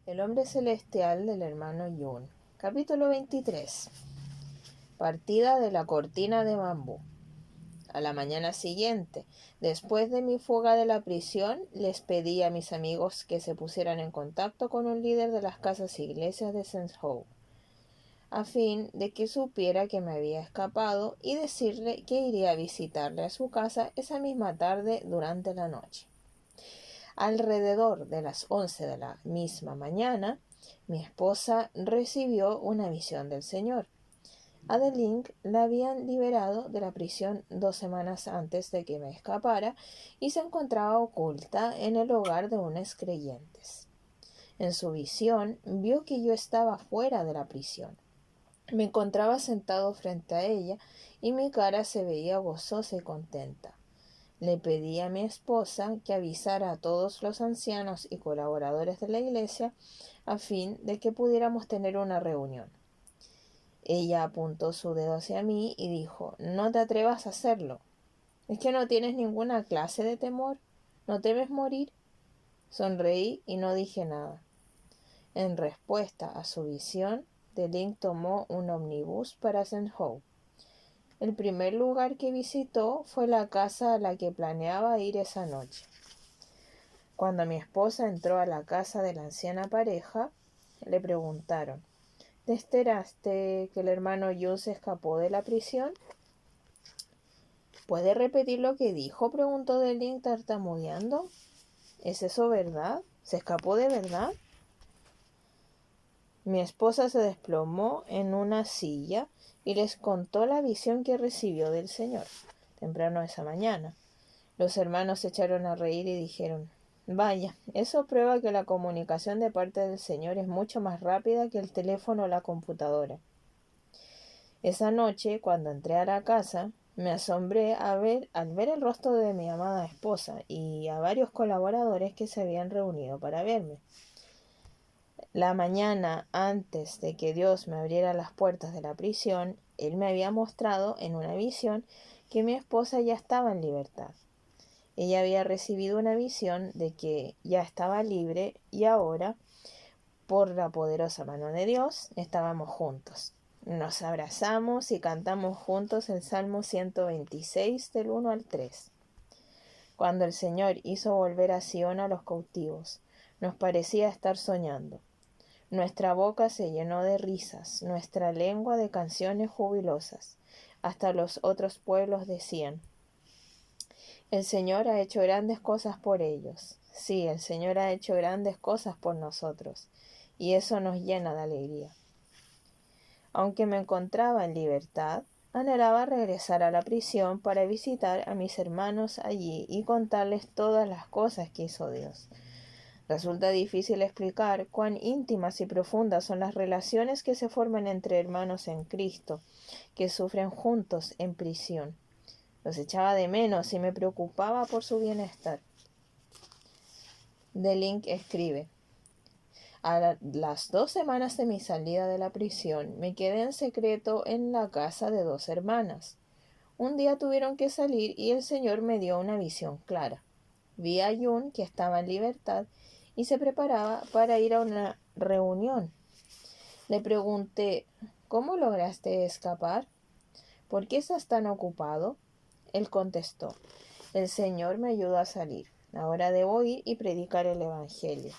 El hombre celestial del hermano Yun. Capítulo 23. Partida de la cortina de bambú. A la mañana siguiente, después de mi fuga de la prisión, les pedí a mis amigos que se pusieran en contacto con un líder de las casas iglesias de Zhengzhou, a fin de que supiera que me había escapado y decirle que iría a visitarle a su casa esa misma tarde durante la noche. Alrededor de las 11 de la misma mañana, mi esposa recibió una visión del Señor. A Deling la habían liberado de la prisión 2 semanas antes de que me escapara y se encontraba oculta en el hogar de unos creyentes. En su visión vio que yo estaba fuera de la prisión. Me encontraba sentado frente a ella y mi cara se veía gozosa y contenta. Le pedí a mi esposa que avisara a todos los ancianos y colaboradores de la iglesia a fin de que pudiéramos tener una reunión. Ella apuntó su dedo hacia mí y dijo: «No te atrevas a hacerlo. ¿Es que no tienes ninguna clase de temor? ¿No temes morir?» Sonreí y no dije nada. En respuesta a su visión, Deling tomó un ómnibus para Zhengzhou. El primer lugar que visitó fue la casa a la que planeaba ir esa noche. Cuando mi esposa entró a la casa de la anciana pareja, le preguntaron: «¿Te enteraste que el hermano Yun se escapó de la prisión?» «¿Puede repetir lo que dijo?», preguntó Deling tartamudeando. «¿Es eso verdad? ¿Se escapó de verdad?» Mi esposa se desplomó en una silla y les contó la visión que recibió del Señor temprano esa mañana. Los hermanos se echaron a reír y dijeron: «Vaya, eso prueba que la comunicación de parte del Señor es mucho más rápida que el teléfono o la computadora». Esa noche, cuando entré a la casa, me asombré al ver el rostro de mi amada esposa y a varios colaboradores que se habían reunido para verme. La mañana antes de que Dios me abriera las puertas de la prisión, Él me había mostrado en una visión que mi esposa ya estaba en libertad. Ella había recibido una visión de que ya estaba libre y ahora, por la poderosa mano de Dios, estábamos juntos. Nos abrazamos y cantamos juntos el Salmo 126 del 1 al 3. Cuando el Señor hizo volver a Sión a los cautivos, nos parecía estar soñando. Nuestra boca se llenó de risas, nuestra lengua de canciones jubilosas. Hasta los otros pueblos decían: «El Señor ha hecho grandes cosas por ellos». Sí, el Señor ha hecho grandes cosas por nosotros, y eso nos llena de alegría. Aunque me encontraba en libertad, anhelaba regresar a la prisión para visitar a mis hermanos allí y contarles todas las cosas que hizo Dios. Resulta difícil explicar cuán íntimas y profundas son las relaciones que se forman entre hermanos en Cristo, que sufren juntos en prisión. Los echaba de menos y me preocupaba por su bienestar. Deling escribe: «A las 2 semanas de mi salida de la prisión, me quedé en secreto en la casa de 2 hermanas. Un día tuvieron que salir y el Señor me dio una visión clara. Vi a Yun, que estaba en libertad, y se preparaba para ir a una reunión. Le pregunté: «¿Cómo lograste escapar? ¿Por qué estás tan ocupado?» Él contestó: «El Señor me ayudó a salir. Ahora debo ir y predicar el Evangelio».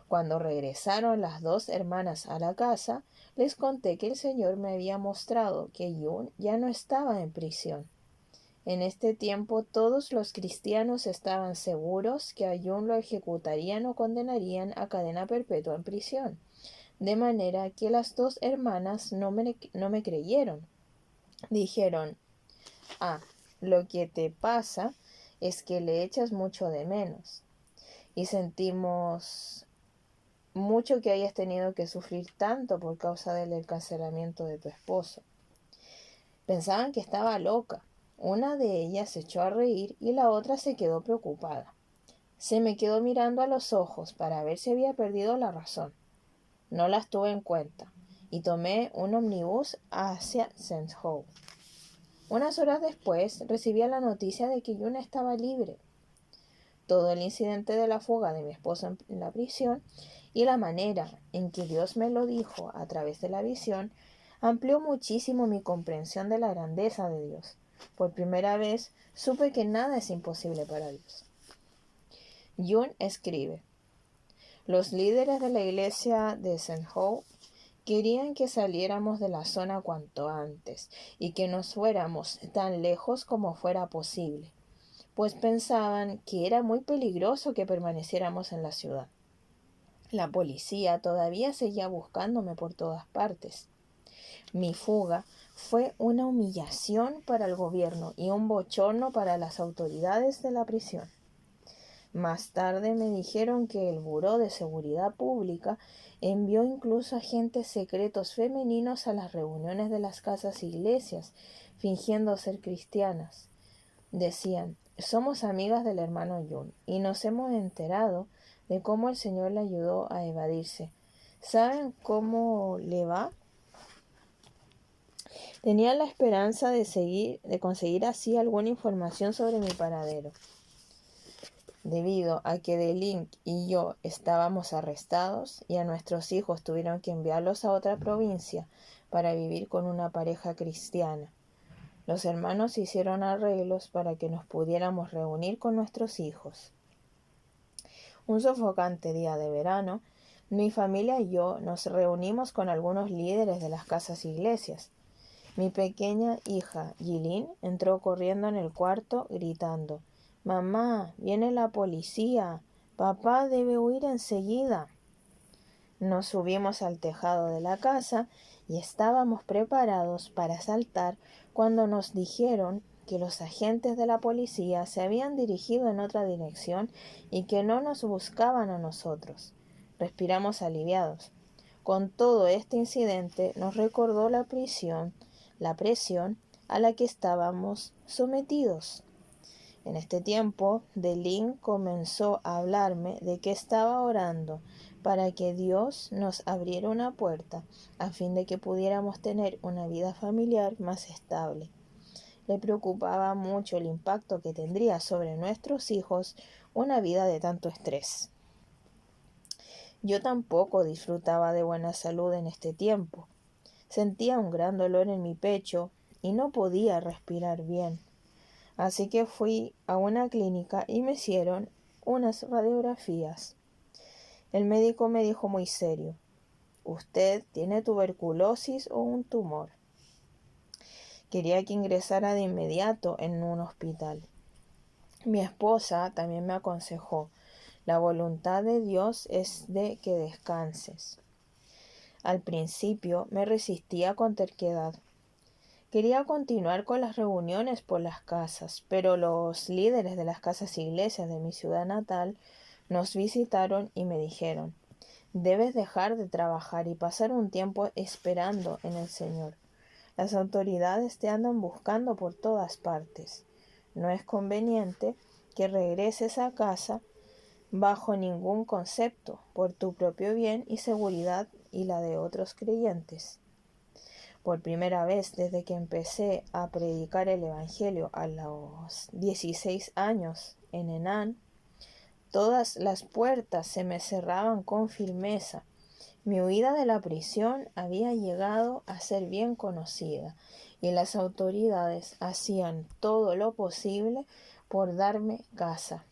Cuando regresaron las 2 hermanas a la casa, les conté que el Señor me había mostrado que Yun ya no estaba en prisión. En este tiempo todos los cristianos estaban seguros que a Yun lo ejecutarían o condenarían a cadena perpetua en prisión, de manera que las 2 hermanas no me creyeron. Dijeron: «Ah, lo que te pasa es que le echas mucho de menos, y sentimos mucho que hayas tenido que sufrir tanto por causa del encarcelamiento de tu esposo». Pensaban que estaba loca. Una de ellas se echó a reír y la otra se quedó preocupada. Se me quedó mirando a los ojos para ver si había perdido la razón. No las tuve en cuenta y tomé un ómnibus hacia Zhengzhou. Unas horas después recibí la noticia de que Yun estaba libre. Todo el incidente de la fuga de mi esposo en la prisión y la manera en que Dios me lo dijo a través de la visión amplió muchísimo mi comprensión de la grandeza de Dios. Por primera vez supe que nada es imposible para Dios. Jung escribe: los líderes de la iglesia de St. Howe querían que saliéramos de la zona cuanto antes y que nos fuéramos tan lejos como fuera posible, pues pensaban que era muy peligroso que permaneciéramos en la ciudad. La policía todavía seguía buscándome por todas partes. Mi fuga fue una humillación para el gobierno y un bochorno para las autoridades de la prisión. Más tarde me dijeron que el Buró de Seguridad Pública envió incluso agentes secretos femeninos a las reuniones de las casas iglesias, fingiendo ser cristianas. Decían: somos amigas del hermano Jung y nos hemos enterado de cómo el Señor le ayudó a evadirse. ¿Saben cómo le va? Tenía la esperanza de conseguir así alguna información sobre mi paradero. Debido a que Deling y yo estábamos arrestados y a nuestros hijos tuvieron que enviarlos a otra provincia para vivir con una pareja cristiana, los hermanos hicieron arreglos para que nos pudiéramos reunir con nuestros hijos. Un sofocante día de verano, mi familia y yo nos reunimos con algunos líderes de las casas iglesias. Mi pequeña hija, Yilin, entró corriendo en el cuarto gritando: «Mamá, viene la policía. Papá debe huir enseguida». Nos subimos al tejado de la casa y estábamos preparados para saltar cuando nos dijeron que los agentes de la policía se habían dirigido en otra dirección y que no nos buscaban a nosotros. Respiramos aliviados. Con todo este incidente nos recordó la presión a la que estábamos sometidos. En este tiempo, Deling comenzó a hablarme de que estaba orando para que Dios nos abriera una puerta a fin de que pudiéramos tener una vida familiar más estable. Le preocupaba mucho el impacto que tendría sobre nuestros hijos una vida de tanto estrés. Yo tampoco disfrutaba de buena salud en este tiempo. Sentía un gran dolor en mi pecho y no podía respirar bien. Así que fui a una clínica y me hicieron unas radiografías. El médico me dijo muy serio: «Usted tiene tuberculosis o un tumor». Quería que ingresara de inmediato en un hospital. Mi esposa también me aconsejó: «La voluntad de Dios es de que descanses». Al principio me resistía con terquedad. Quería continuar con las reuniones por las casas, pero los líderes de las casas iglesias de mi ciudad natal nos visitaron y me dijeron: «Debes dejar de trabajar y pasar un tiempo esperando en el Señor. Las autoridades te andan buscando por todas partes. No es conveniente que regreses a casa bajo ningún concepto, por tu propio bien y seguridad y la de otros creyentes». Por primera vez desde que empecé a predicar el Evangelio a los 16 años en Henan, todas las puertas se me cerraban con firmeza. Mi huida de la prisión había llegado a ser bien conocida y las autoridades hacían todo lo posible por darme casa.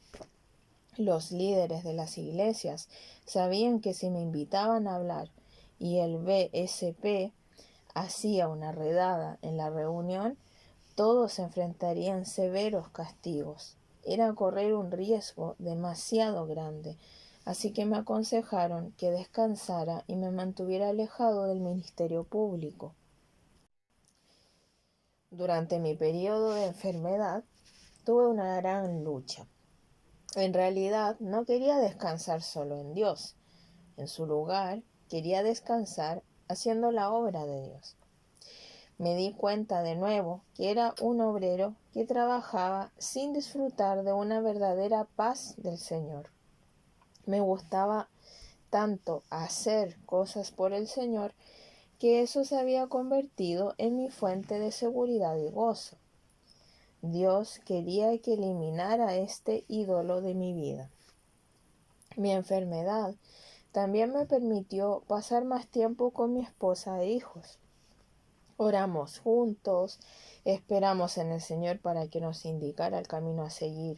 Los líderes de las iglesias sabían que si me invitaban a hablar y el BSP hacía una redada en la reunión, todos enfrentarían severos castigos. Era correr un riesgo demasiado grande, así que me aconsejaron que descansara y me mantuviera alejado del ministerio público. Durante mi periodo de enfermedad, tuve una gran lucha. En realidad, no quería descansar solo en Dios. En su lugar, quería descansar haciendo la obra de Dios. Me di cuenta de nuevo que era un obrero que trabajaba sin disfrutar de una verdadera paz del Señor. Me gustaba tanto hacer cosas por el Señor que eso se había convertido en mi fuente de seguridad y gozo. Dios quería que eliminara este ídolo de mi vida. Mi enfermedad También me permitió pasar más tiempo con mi esposa e hijos. Oramos juntos, esperamos en el Señor para que nos indicara el camino a seguir.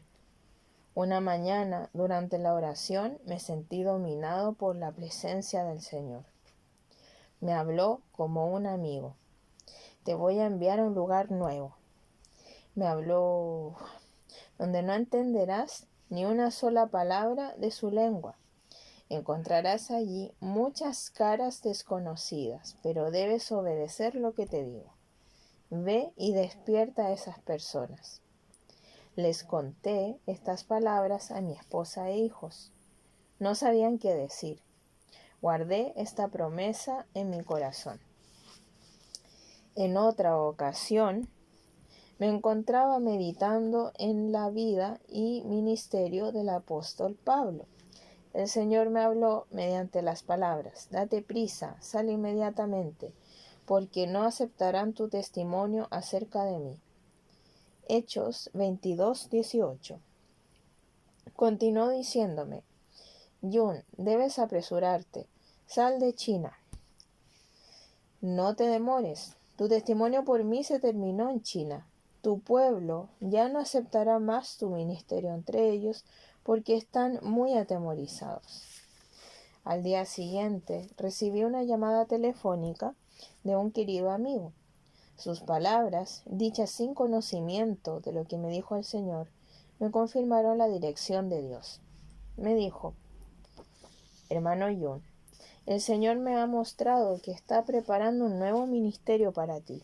Una mañana, durante la oración, me sentí dominado por la presencia del Señor. Me habló como un amigo. Te voy a enviar a un lugar nuevo. Me habló donde no entenderás ni una sola palabra de su lengua. Encontrarás allí muchas caras desconocidas, pero debes obedecer lo que te digo. Ve y despierta a esas personas. Les conté estas palabras a mi esposa e hijos. No sabían qué decir. Guardé esta promesa en mi corazón. En otra ocasión, me encontraba meditando en la vida y ministerio del apóstol Pablo. El Señor me habló mediante las palabras: date prisa, sal inmediatamente, porque no aceptarán tu testimonio acerca de mí. Hechos 22:18. Continuó diciéndome: Yun, debes apresurarte, sal de China. No te demores, tu testimonio por mí se terminó en China. Tu pueblo ya no aceptará más tu ministerio entre ellos, porque están muy atemorizados. Al día siguiente recibí una llamada telefónica de un querido amigo. Sus palabras, dichas sin conocimiento de lo que me dijo el Señor, me confirmaron la dirección de Dios. Me dijo: hermano Yun, el Señor me ha mostrado que está preparando un nuevo ministerio para ti.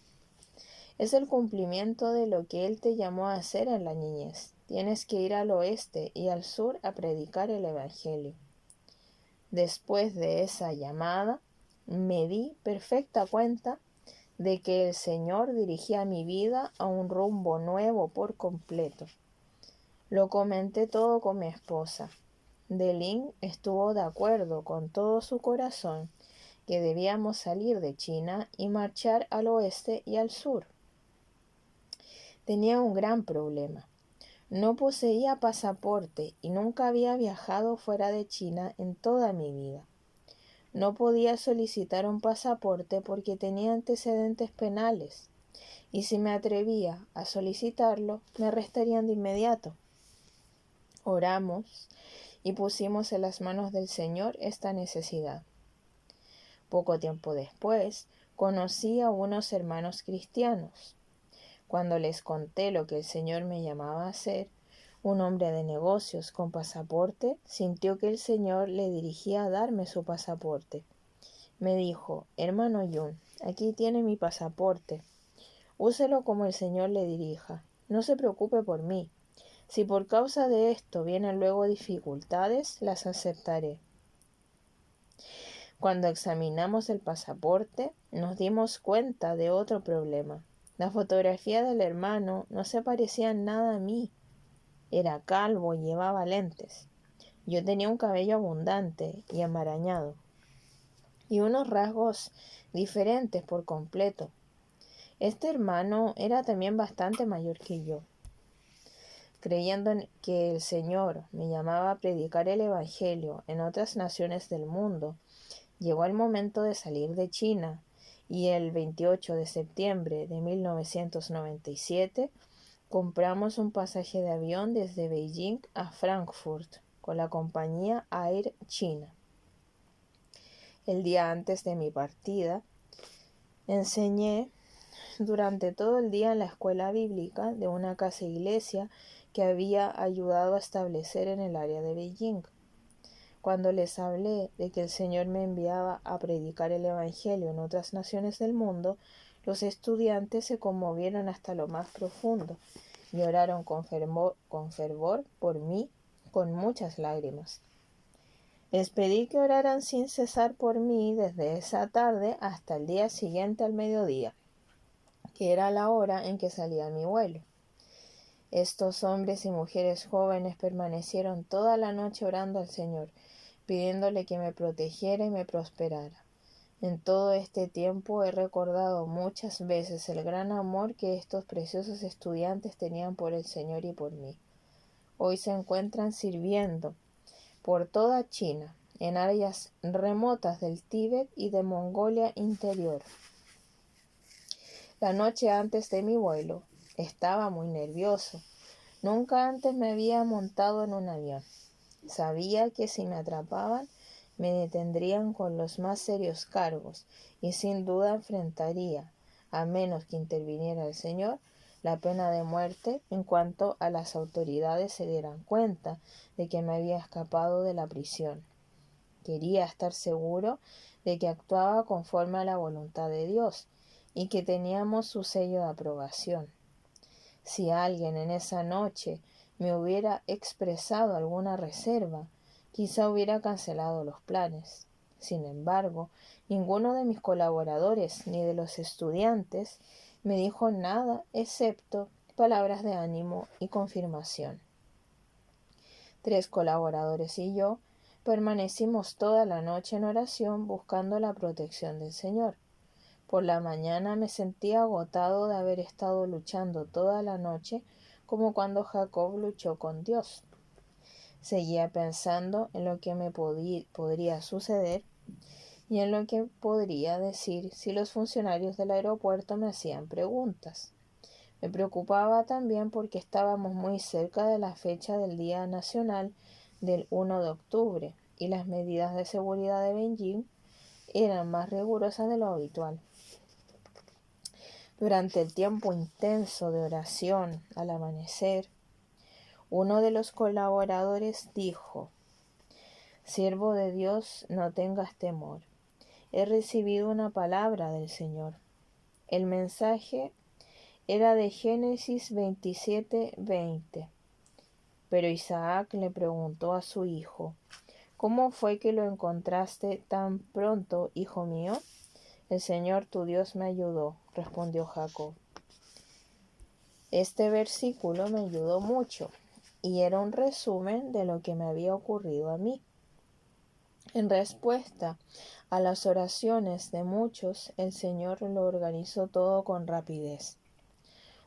Es el cumplimiento de lo que Él te llamó a hacer en la niñez. Tienes que ir al oeste y al sur a predicar el Evangelio. Después de esa llamada, me di perfecta cuenta de que el Señor dirigía mi vida a un rumbo nuevo por completo. Lo comenté todo con mi esposa. Delin estuvo de acuerdo con todo su corazón que debíamos salir de China y marchar al oeste y al sur. Tenía un gran problema. No poseía pasaporte y nunca había viajado fuera de China en toda mi vida. No podía solicitar un pasaporte porque tenía antecedentes penales, y si me atrevía a solicitarlo, me arrestarían de inmediato. Oramos y pusimos en las manos del Señor esta necesidad. Poco tiempo después, conocí a unos hermanos cristianos. Cuando les conté lo que el Señor me llamaba a hacer, un hombre de negocios con pasaporte sintió que el Señor le dirigía a darme su pasaporte. Me dijo: hermano Yun, aquí tiene mi pasaporte. Úselo como el Señor le dirija. No se preocupe por mí. Si por causa de esto vienen luego dificultades, las aceptaré. Cuando examinamos el pasaporte, nos dimos cuenta de otro problema. La fotografía del hermano no se parecía en nada a mí. Era calvo y llevaba lentes. Yo tenía un cabello abundante y enmarañado, y unos rasgos diferentes por completo. Este hermano era también bastante mayor que yo. Creyendo que el Señor me llamaba a predicar el Evangelio en otras naciones del mundo, llegó el momento de salir de China, y el 28 de septiembre de 1997 compramos un pasaje de avión desde Beijing a Frankfurt con la compañía Air China. El día antes de mi partida, enseñé durante todo el día en la escuela bíblica de una casa iglesia que había ayudado a establecer en el área de Beijing. Cuando les hablé de que el Señor me enviaba a predicar el Evangelio en otras naciones del mundo, los estudiantes se conmovieron hasta lo más profundo y oraron con fervor por mí con muchas lágrimas. Les pedí que oraran sin cesar por mí desde esa tarde hasta el día siguiente al mediodía, que era la hora en que salía mi vuelo. Estos hombres y mujeres jóvenes permanecieron toda la noche orando al Señor, pidiéndole que me protegiera y me prosperara. En todo este tiempo he recordado muchas veces el gran amor que estos preciosos estudiantes tenían por el Señor y por mí. Hoy se encuentran sirviendo por toda China en áreas remotas del Tíbet y de Mongolia Interior. La noche antes de mi vuelo estaba muy nervioso. Nunca antes me había montado en un avión. Sabía que si me atrapaban me detendrían con los más serios cargos y sin duda enfrentaría, a menos que interviniera el Señor, la pena de muerte en cuanto a las autoridades se dieran cuenta de que me había escapado de la prisión. Quería estar seguro de que actuaba conforme a la voluntad de Dios y que teníamos su sello de aprobación. Si alguien en esa noche me hubiera expresado alguna reserva, quizá hubiera cancelado los planes. Sin embargo, ninguno de mis colaboradores ni de los estudiantes me dijo nada excepto palabras de ánimo y confirmación. 3 colaboradores y yo permanecimos toda la noche en oración buscando la protección del Señor. Por la mañana me sentía agotado de haber estado luchando toda la noche como cuando Jacob luchó con Dios. Seguía pensando en lo que me podría suceder y en lo que podría decir si los funcionarios del aeropuerto me hacían preguntas. Me preocupaba también porque estábamos muy cerca de la fecha del Día Nacional del 1 de octubre y las medidas de seguridad de Beijing eran más rigurosas de lo habitual. Durante el tiempo intenso de oración al amanecer, uno de los colaboradores dijo: «Siervo de Dios, no tengas temor. He recibido una palabra del Señor». El mensaje era de Génesis 27:20. Pero Isaac le preguntó a su hijo: «¿Cómo fue que lo encontraste tan pronto, hijo mío?» «El Señor tu Dios me ayudó», respondió Jacob. Este versículo me ayudó mucho y era un resumen de lo que me había ocurrido a mí. En respuesta a las oraciones de muchos, el Señor lo organizó todo con rapidez.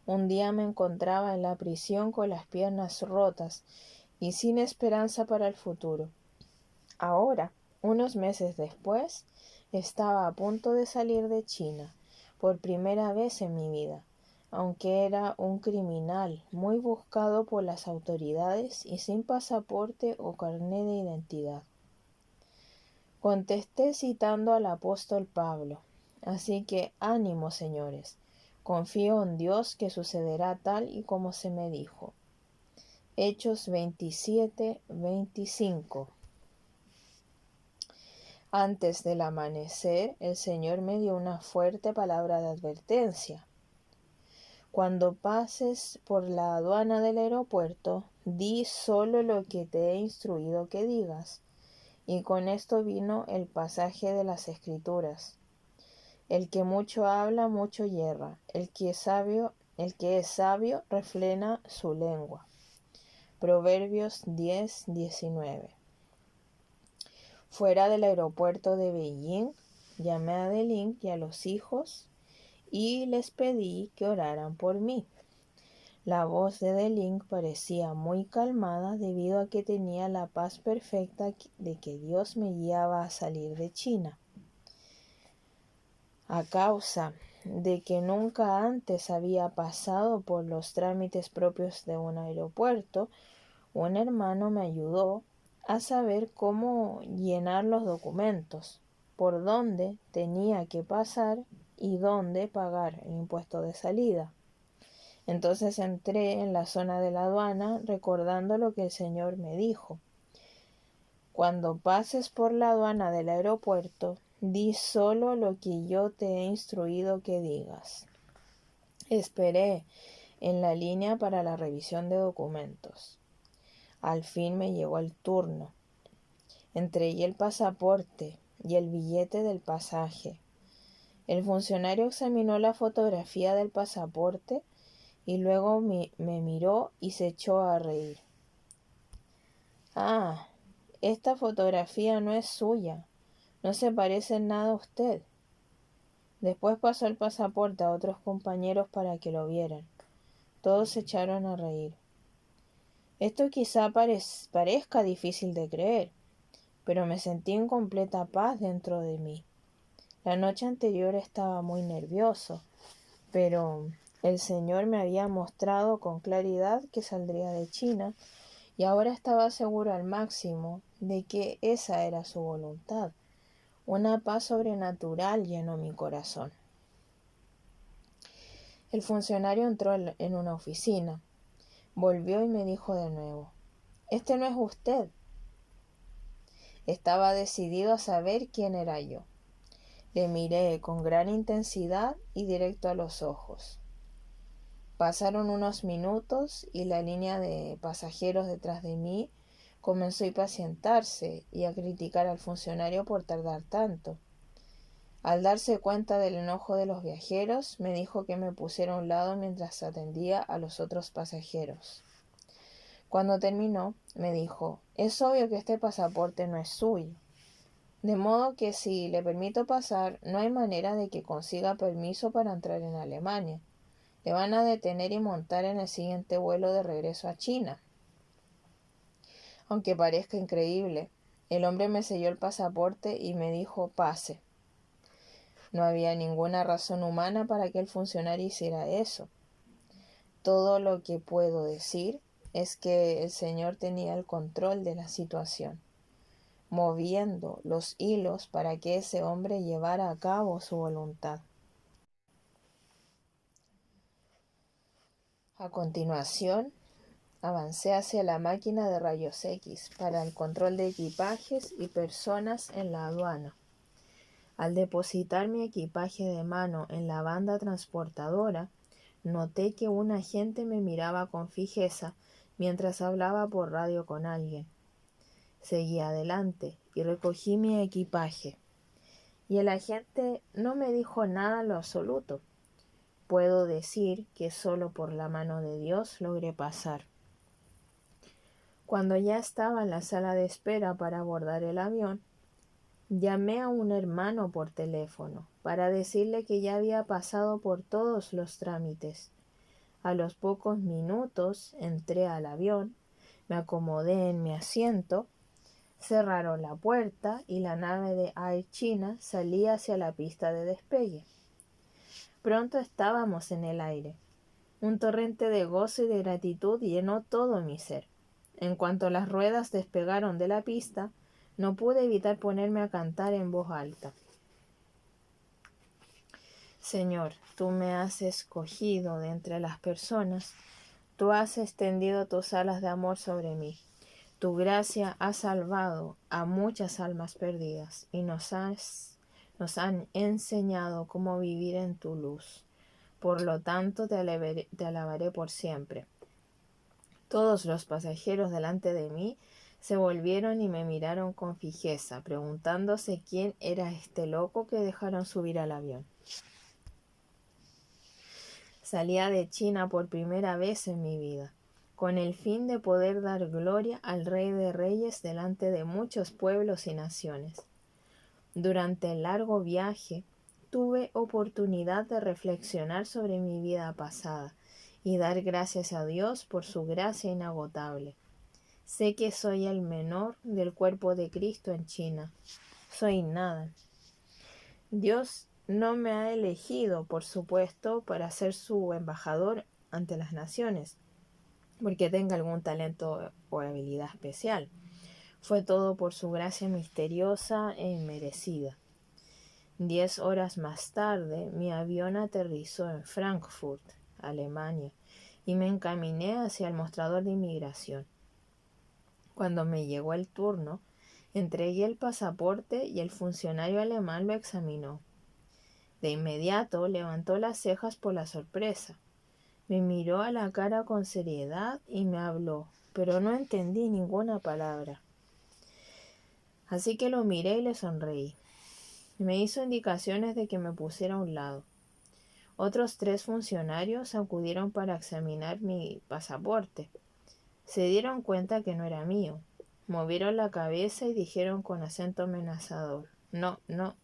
Un día me encontraba en la prisión con las piernas rotas y sin esperanza para el futuro. Ahora, unos meses después, estaba a punto de salir de China, por primera vez en mi vida, aunque era un criminal muy buscado por las autoridades y sin pasaporte o carné de identidad. Contesté citando al apóstol Pablo: «Así que ánimo, señores, confío en Dios que sucederá tal y como se me dijo». Hechos 27:25. Antes del amanecer, el Señor me dio una fuerte palabra de advertencia. «Cuando pases por la aduana del aeropuerto, di solo lo que te he instruido que digas». Y con esto vino el pasaje de las Escrituras: «El que mucho habla, mucho yerra. El que es sabio, refrena su lengua». Proverbios 10:19. Fuera del aeropuerto de Beijing, llamé a Deling y a los hijos y les pedí que oraran por mí. La voz de Deling parecía muy calmada debido a que tenía la paz perfecta de que Dios me guiaba a salir de China. A causa de que nunca antes había pasado por los trámites propios de un aeropuerto, un hermano me ayudó a saber cómo llenar los documentos, por dónde tenía que pasar y dónde pagar el impuesto de salida. Entonces entré en la zona de la aduana recordando lo que el Señor me dijo: «Cuando pases por la aduana del aeropuerto, di solo lo que yo te he instruido que digas». Esperé en la línea para la revisión de documentos. Al fin me llegó el turno. Entregué el pasaporte y el billete del pasaje. El funcionario examinó la fotografía del pasaporte y luego me miró y se echó a reír. «Ah, esta fotografía no es suya. No se parece en nada a usted». Después pasó el pasaporte a otros compañeros para que lo vieran. Todos se echaron a reír. «Esto quizá parezca difícil de creer, pero me sentí en completa paz dentro de mí. La noche anterior estaba muy nervioso, pero el Señor me había mostrado con claridad que saldría de China y ahora estaba seguro al máximo de que esa era su voluntad. Una paz sobrenatural llenó mi corazón. El funcionario entró en una oficina, volvió y me dijo de nuevo: «Este no es usted». Estaba decidido a saber quién era yo. Le miré con gran intensidad y directo a los ojos. Pasaron unos minutos y la línea de pasajeros detrás de mí comenzó a impacientarse y a criticar al funcionario por tardar tanto. Al darse cuenta del enojo de los viajeros, me dijo que me pusiera a un lado mientras atendía a los otros pasajeros. Cuando terminó, me dijo: «Es obvio que este pasaporte no es suyo, de modo que si le permito pasar, no hay manera de que consiga permiso para entrar en Alemania. Le van a detener y montar en el siguiente vuelo de regreso a China». Aunque parezca increíble, el hombre me selló el pasaporte y me dijo: «Pase». No había ninguna razón humana para que el funcionario hiciera eso. Todo lo que puedo decir es que el Señor tenía el control de la situación, moviendo los hilos para que ese hombre llevara a cabo su voluntad. A continuación, avancé hacia la máquina de rayos X para el control de equipajes y personas en la aduana. Al depositar mi equipaje de mano en la banda transportadora, noté que un agente me miraba con fijeza mientras hablaba por radio con alguien. Seguí adelante y recogí mi equipaje, y el agente no me dijo nada en lo absoluto. Puedo decir que solo por la mano de Dios logré pasar. Cuando ya estaba en la sala de espera para abordar el avión, llamé a un hermano por teléfono para decirle que ya había pasado por todos los trámites. A los pocos minutos entré al avión, me acomodé en mi asiento, cerraron la puerta y la nave de Air China salía hacia la pista de despegue. Pronto estábamos en el aire. Un torrente de gozo y de gratitud llenó todo mi ser. En cuanto las ruedas despegaron de la pista, no pude evitar ponerme a cantar en voz alta: «Señor, tú me has escogido de entre las personas, tú has extendido tus alas de amor sobre mí, tu gracia ha salvado a muchas almas perdidas y nos han enseñado cómo vivir en tu luz. Por lo tanto, te alabaré por siempre». Todos los pasajeros delante de mí se volvieron y me miraron con fijeza, preguntándose quién era este loco que dejaron subir al avión. Salía de China por primera vez en mi vida, con el fin de poder dar gloria al Rey de Reyes delante de muchos pueblos y naciones. Durante el largo viaje, tuve oportunidad de reflexionar sobre mi vida pasada y dar gracias a Dios por su gracia inagotable. Sé que soy el menor del cuerpo de Cristo en China. Soy nada. Dios no me ha elegido, por supuesto, para ser su embajador ante las naciones, porque tenga algún talento o habilidad especial. Fue todo por su gracia misteriosa e inmerecida. 10 horas más tarde, mi avión aterrizó en Frankfurt, Alemania, y me encaminé hacia el mostrador de inmigración. Cuando me llegó el turno, entregué el pasaporte y el funcionario alemán lo examinó. De inmediato levantó las cejas por la sorpresa. Me miró a la cara con seriedad y me habló, pero no entendí ninguna palabra. Así que lo miré y le sonreí. Me hizo indicaciones de que me pusiera a un lado. Otros 3 funcionarios acudieron para examinar mi pasaporte. Se dieron cuenta que no era mío. Movieron la cabeza y dijeron con acento amenazador: «No, no».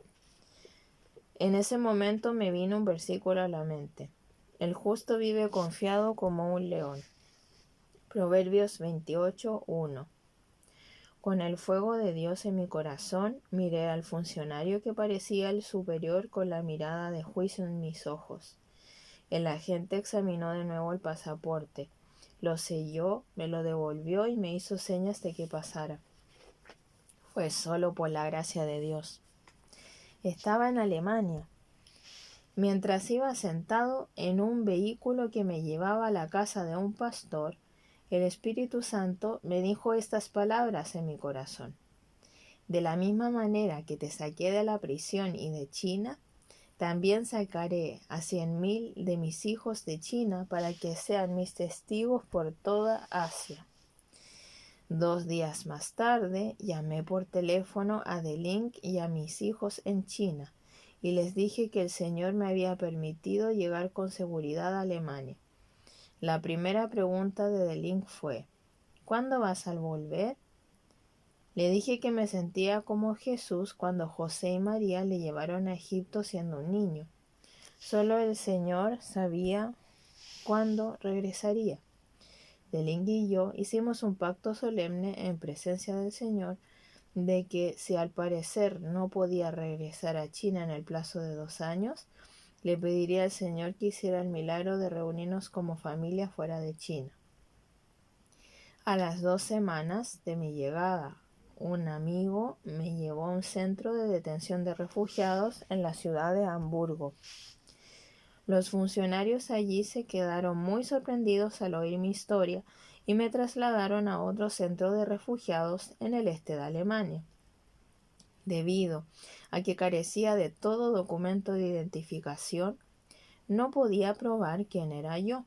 En ese momento me vino un versículo a la mente: «El justo vive confiado como un león». Proverbios 28:1. Con el fuego de Dios en mi corazón, miré al funcionario que parecía el superior con la mirada de juicio en mis ojos. El agente examinó de nuevo el pasaporte, lo selló, me lo devolvió y me hizo señas de que pasara. Fue solo por la gracia de Dios. Estaba en Alemania. Mientras iba sentado en un vehículo que me llevaba a la casa de un pastor, el Espíritu Santo me dijo estas palabras en mi corazón. De la misma manera que te saqué de la prisión y de China, también sacaré a 100,000 de mis hijos de China para que sean mis testigos por toda Asia. 2 días más tarde, llamé por teléfono a Deling y a mis hijos en China y les dije que el Señor me había permitido llegar con seguridad a Alemania. La primera pregunta de Deling fue: ¿cuándo vas a volver? Le dije que me sentía como Jesús cuando José y María le llevaron a Egipto siendo un niño. Solo el Señor sabía cuándo regresaría. Deling y yo hicimos un pacto solemne en presencia del Señor de que si al parecer no podía regresar a China en el plazo de 2 años, le pediría al Señor que hiciera el milagro de reunirnos como familia fuera de China. A las 2 semanas de mi llegada, un amigo me llevó a un centro de detención de refugiados en la ciudad de Hamburgo. Los funcionarios allí se quedaron muy sorprendidos al oír mi historia y me trasladaron a otro centro de refugiados en el este de Alemania. Debido a que carecía de todo documento de identificación, no podía probar quién era yo.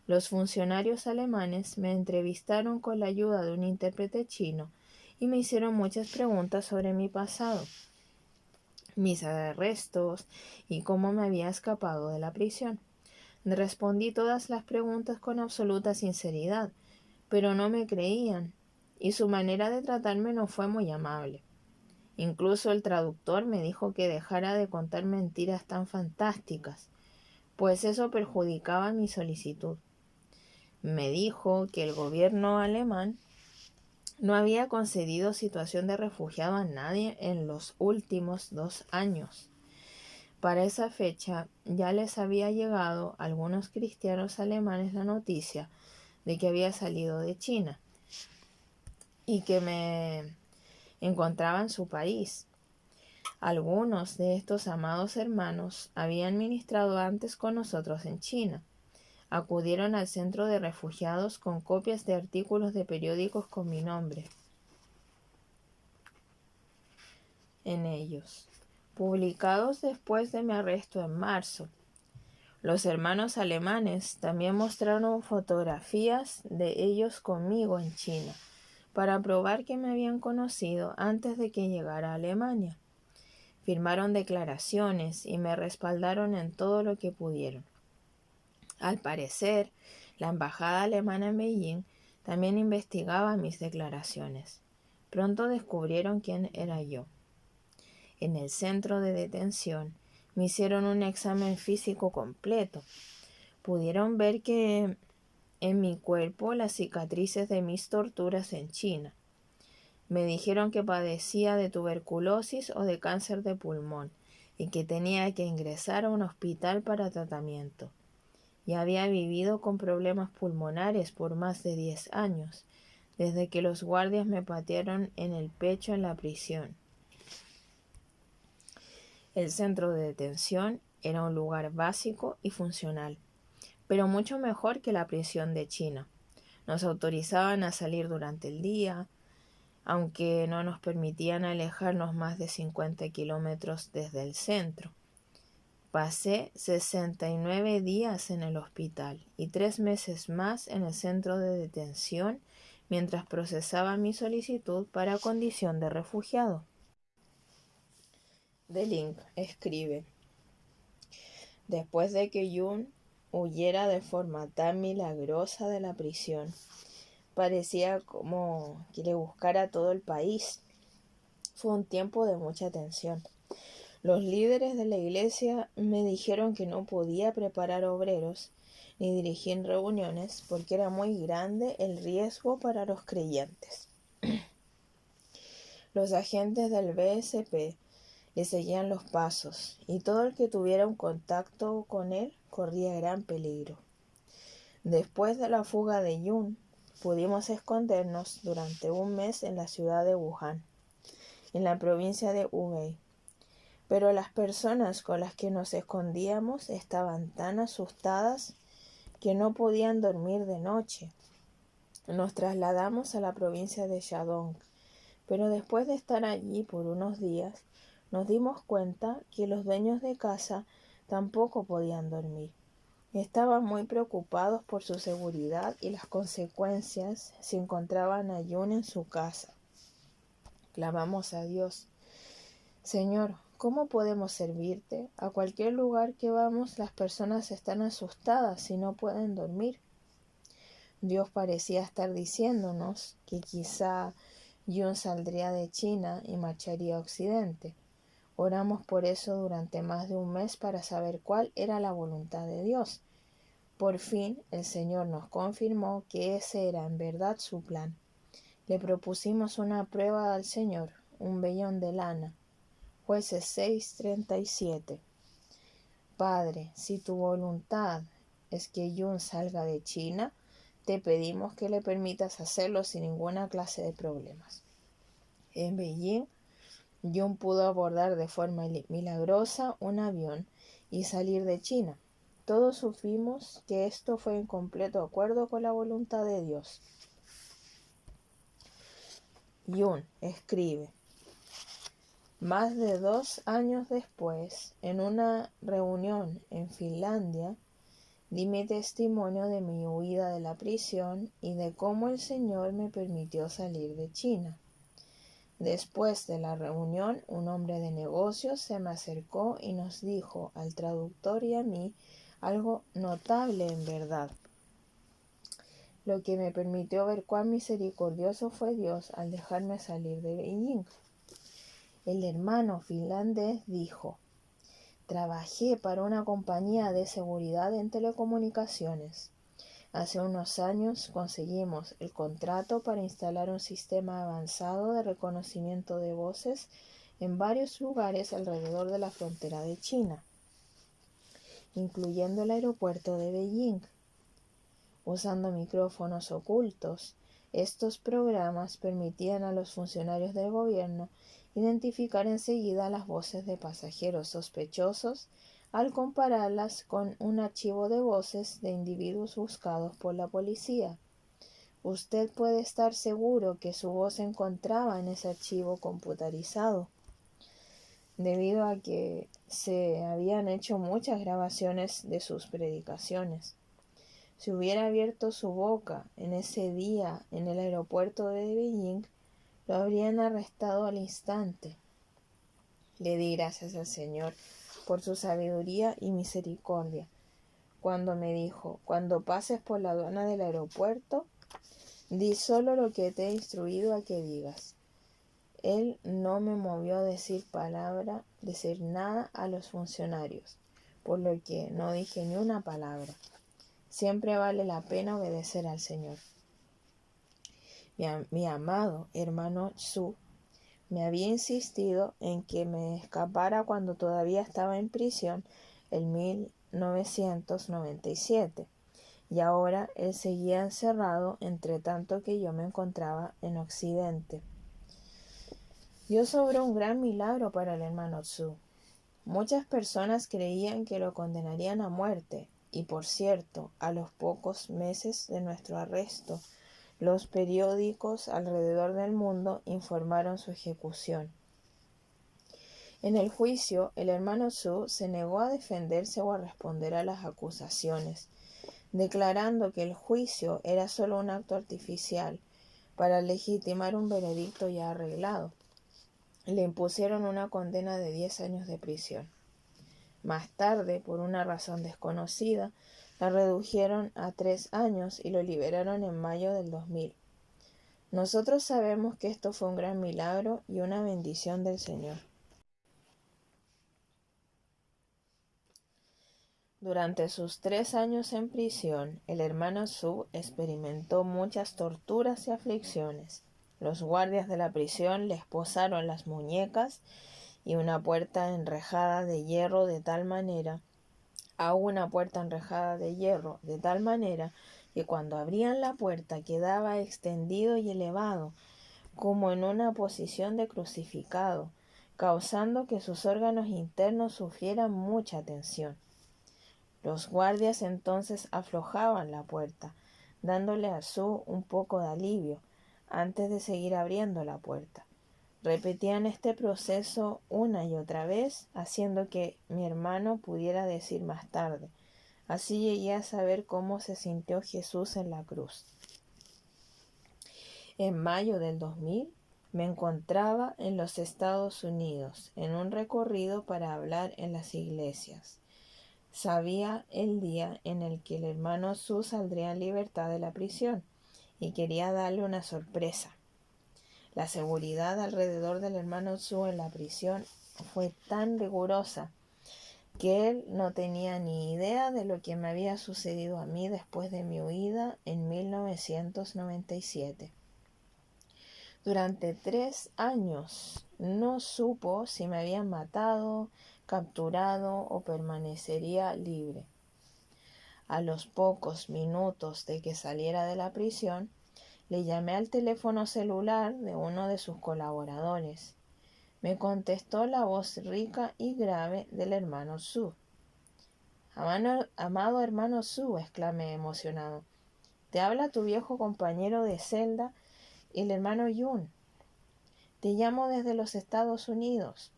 Los funcionarios alemanes me entrevistaron con la ayuda de un intérprete chino y me hicieron muchas preguntas sobre mi pasado, mis arrestos y cómo me había escapado de la prisión. Respondí todas las preguntas con absoluta sinceridad, pero no me creían, y su manera de tratarme no fue muy amable. Incluso el traductor me dijo que dejara de contar mentiras tan fantásticas, pues eso perjudicaba mi solicitud. Me dijo que el gobierno alemán no había concedido situación de refugiado a nadie en los últimos 2 años. Para esa fecha ya les había llegado a algunos cristianos alemanes la noticia de que había salido de China y que me encontraba en su país. Algunos de estos amados hermanos habían ministrado antes con nosotros en China. Acudieron al centro de refugiados con copias de artículos de periódicos con mi nombre en ellos, publicados después de mi arresto en marzo. Los hermanos alemanes también mostraron fotografías de ellos conmigo en China, para probar que me habían conocido antes de que llegara a Alemania. Firmaron declaraciones y me respaldaron en todo lo que pudieron. Al parecer, la embajada alemana en Beijing también investigaba mis declaraciones. Pronto descubrieron quién era yo. En el centro de detención me hicieron un examen físico completo. Pudieron ver que en mi cuerpo las cicatrices de mis torturas en China. Me dijeron que padecía de tuberculosis o de cáncer de pulmón y que tenía que ingresar a un hospital para tratamiento. Y había vivido con problemas pulmonares por más de 10 años, desde que los guardias me patearon en el pecho en la prisión. El centro de detención era un lugar básico y funcional, pero mucho mejor que la prisión de China. Nos autorizaban a salir durante el día, aunque no nos permitían alejarnos más de 50 kilómetros desde el centro. Pasé 69 días en el hospital y 3 meses más en el centro de detención mientras procesaba mi solicitud para condición de refugiado. Deling escribe: después de que Jun huyera de forma tan milagrosa de la prisión, parecía como que le buscara todo el país. Fue un tiempo de mucha tensión. Los líderes de la iglesia me dijeron que no podía preparar obreros ni dirigir reuniones porque era muy grande el riesgo para los creyentes. Los agentes del BSP le seguían los pasos, y todo el que tuviera un contacto con él corría gran peligro. Después de la fuga de Yun, pudimos escondernos durante un mes en la ciudad de Wuhan, en la provincia de Hubei. Pero las personas con las que nos escondíamos estaban tan asustadas que no podían dormir de noche. Nos trasladamos a la provincia de Shandong, pero después de estar allí por unos días, nos dimos cuenta que los dueños de casa tampoco podían dormir. Estaban muy preocupados por su seguridad y las consecuencias si encontraban a Yun en su casa. Clamamos a Dios: Señor, ¿cómo podemos servirte? A cualquier lugar que vamos, las personas están asustadas y no pueden dormir. Dios parecía estar diciéndonos que quizá Yun saldría de China y marcharía a Occidente. Oramos por eso durante más de un mes para saber cuál era la voluntad de Dios. Por fin el Señor nos confirmó que ese era en verdad su plan. Le propusimos una prueba al Señor, un vellón de lana. Jueces 6:37. Padre, si tu voluntad es que Yun salga de China, te pedimos que le permitas hacerlo sin ninguna clase de problemas. En Beijing, Yun pudo abordar de forma milagrosa un avión y salir de China. Todos supimos que esto fue en completo acuerdo con la voluntad de Dios. Yun escribe: más de 2 años después, en una reunión en Finlandia, di mi testimonio de mi huida de la prisión y de cómo el Señor me permitió salir de China. Después de la reunión, un hombre de negocios se me acercó y nos dijo al traductor y a mí algo notable en verdad, lo que me permitió ver cuán misericordioso fue Dios al dejarme salir de Beijing. El hermano finlandés dijo: trabajé para una compañía de seguridad en telecomunicaciones. Hace unos años conseguimos el contrato para instalar un sistema avanzado de reconocimiento de voces en varios lugares alrededor de la frontera de China, incluyendo el aeropuerto de Beijing. Usando micrófonos ocultos, estos programas permitían a los funcionarios del gobierno identificar enseguida las voces de pasajeros sospechosos al compararlas con un archivo de voces de individuos buscados por la policía. Usted puede estar seguro que su voz se encontraba en ese archivo computarizado, debido a que se habían hecho muchas grabaciones de sus predicaciones. Si hubiera abierto su boca en ese día en el aeropuerto de Beijing, lo habrían arrestado al instante. Le di gracias al Señor por su sabiduría y misericordia, cuando me dijo: cuando pases por la aduana del aeropuerto, di solo lo que te he instruido a que digas. Él no me movió a decir nada a los funcionarios, por lo que no dije ni una palabra. Siempre vale la pena obedecer al Señor. Mi amado hermano Su me había insistido en que me escapara cuando todavía estaba en prisión en 1997, y ahora él seguía encerrado entre tanto que yo me encontraba en Occidente. Dios obró un gran milagro para el hermano Su. Muchas personas creían que lo condenarían a muerte, y por cierto, a los pocos meses de nuestro arresto, los periódicos alrededor del mundo informaron su ejecución. En el juicio, el hermano Su se negó a defenderse o a responder a las acusaciones, declarando que el juicio era solo un acto artificial para legitimar un veredicto ya arreglado. Le impusieron una condena de 10 años de prisión. Más tarde, por una razón desconocida, la redujeron a 3 años y lo liberaron en mayo del 2000. Nosotros sabemos que esto fue un gran milagro y una bendición del Señor. Durante sus 3 años en prisión, el hermano Su experimentó muchas torturas y aflicciones. Los guardias de la prisión les posaron las muñecas y una puerta enrejada de hierro de tal manera, que cuando abrían la puerta quedaba extendido y elevado, como en una posición de crucificado, causando que sus órganos internos sufrieran mucha tensión. Los guardias entonces aflojaban la puerta, dándole a Sue un poco de alivio, antes de seguir abriendo la puerta. Repetían este proceso una y otra vez, haciendo que mi hermano pudiera decir más tarde: así llegué a saber cómo se sintió Jesús en la cruz. En mayo del 2000 me encontraba en los Estados Unidos, en un recorrido para hablar en las iglesias. Sabía el día en el que el hermano Su saldría en libertad de la prisión y quería darle una sorpresa. La seguridad alrededor del hermano Su en la prisión fue tan rigurosa que él no tenía ni idea de lo que me había sucedido a mí después de mi huida en 1997. Durante 3 años no supo si me habían matado, capturado o permanecería libre. A los pocos minutos de que saliera de la prisión, le llamé al teléfono celular de uno de sus colaboradores. Me contestó la voz rica y grave del hermano Su. Amado hermano Su, exclamé emocionado. Te habla tu viejo compañero de celda, el hermano Yun. Te llamo desde los Estados Unidos.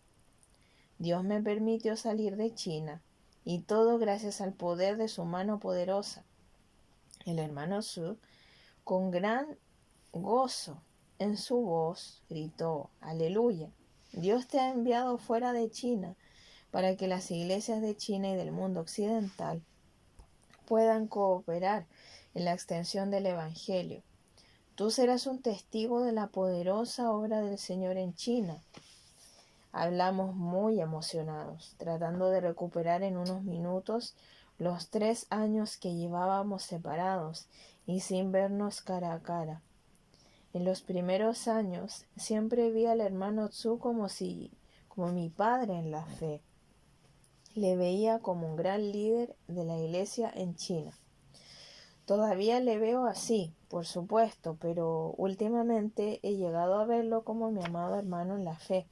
Dios me permitió salir de China, y todo gracias al poder de su mano poderosa. El hermano Su, con gran gozo en su voz, gritó: ¡Aleluya! Dios te ha enviado fuera de China para que las iglesias de China y del mundo occidental puedan cooperar en la extensión del Evangelio. Tú serás un testigo de la poderosa obra del Señor en China. Hablamos muy emocionados, tratando de recuperar en unos minutos los 3 años que llevábamos separados y sin vernos cara a cara. En los primeros años siempre vi al hermano Tzu como mi padre en la fe. Le veía como un gran líder de la iglesia en China. Todavía le veo así, por supuesto, pero últimamente he llegado a verlo como mi amado hermano en la fe.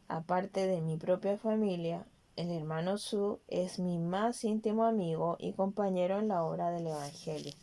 Aparte de mi propia familia, el hermano Su es mi más íntimo amigo y compañero en la obra del Evangelio.